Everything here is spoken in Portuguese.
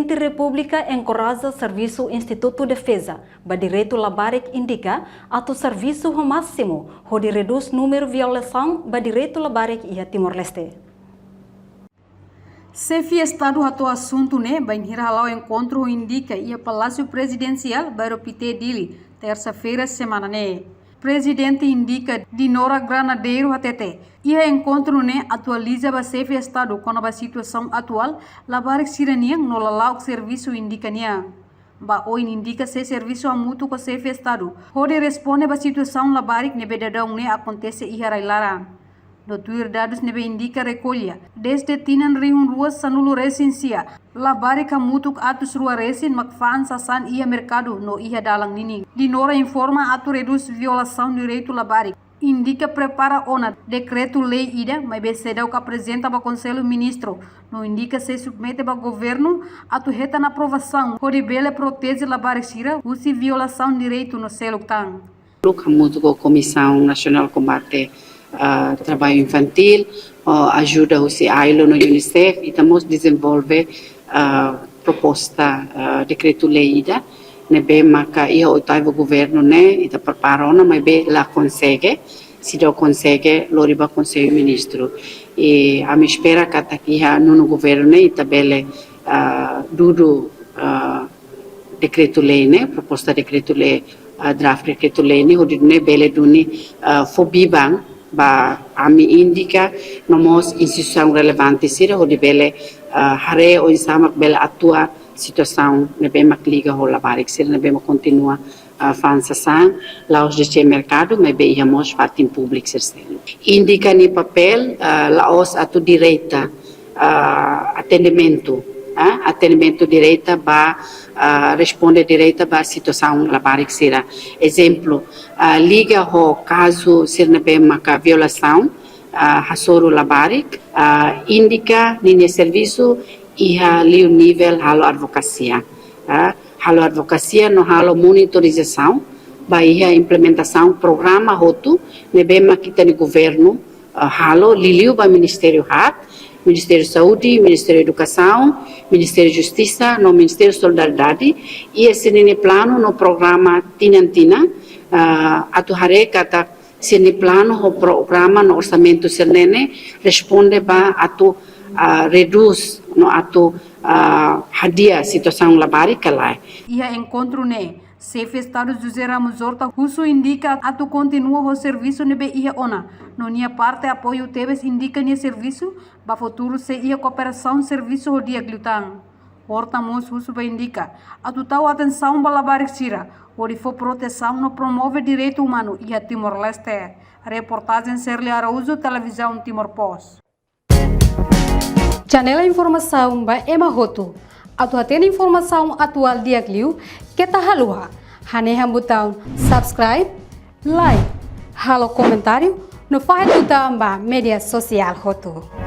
Presidente República encoraja Serviço Instituto Defesa, ba direito labarik indica atau serviço ho máximo, ho de reduz número violação ba direito labarik ia Timor-Leste. Chefe Estado ato assunto né, vai encontro o encontro indica ia Palácio Presidencial baru pite dili, terça-feira semana né. Presidente indica de Nora Granadeiro ATT. Ia encontro né atualiza ba chefe Estado com a situação atual, labarik siraniang no lalau serviço indica nia. Ba oin indica se serviço mútuo com chefe Estado. Hode responde ba situação labarik nebedadão né acontece ia railara. No Twitter dados nebe indica recolha. Desde tinan rihun ruas sanulo resensia. Labarik mutuk atus rua resin makfaan sasan ia mercado no ia dalang nini. Dinora informa atu reduz violação do direito labarik. Indica prepara ona decreto lei ida, mas becedeu que apresenta para Conselho Ministro. No indica se submete para governo, atu reta na aprovação. Pode bele protege labarik sira, usi violação do direito no selo tang. Muito com a Comissão Nacional de Combate Trabalho Infantil, ajuda o CILO no UNICEF e estamos desenvolver proposta decreto-lei ida, nebe maka ia oitavo governo né, ita preparona, mas be lá consegue, se não consegue, loriba Conselho Ministro. E a minha espera que aqui no governo né, ita bele dudo decreto-lei né, proposta decreto-lei, draft decreto-lei né, onde né bele duni fobibang ba ami indica nomos instituição relevante sira onde bele hare o insamak bele atua situação nebe makliga ho labarik sira nebe continua fansasan laos de mercado mas be iamos fatin public sircelo indica ni papel laos atu direita atendimento direita ba responde direita ba situação labarik sira exemplo liga ho caso sirna be maka violação hasoro labarik indica ninha serviço iha liu nível halo advocacia no halo monitorização ba iha implementação programa hotu nebe makita ni governo halo liliu ba Ministério Ministério da Saúde, Ministério da Educação, Ministério da Justiça, no Ministério da Solidariedade e esse plano no programa Tinantina atu hare kata sini plano o programa no orçamento sernene responde ba atu reduz no atu hadia situação labarik kalai. Ia encontro ne Chefe Estado José Ramos Horta Russo indica atu continua o serviço nebe ia ona. No nia parte apoio teves indica nia serviço, ba futuro se ia cooperação serviço o dia glutang. Horta Mos Russo ba indica atu tau atenção ba labarik sira, ori for proteção no promove direito humano ia Timor-Leste. Reportagem Serle Araújo, Televisão Timor Post. Janela informação ba Emma Roto. Atu atena informação atual dia Gliu, que tá halua. Haneha botão subscribe, like, halo comentário, no faz botão ba media social Roto.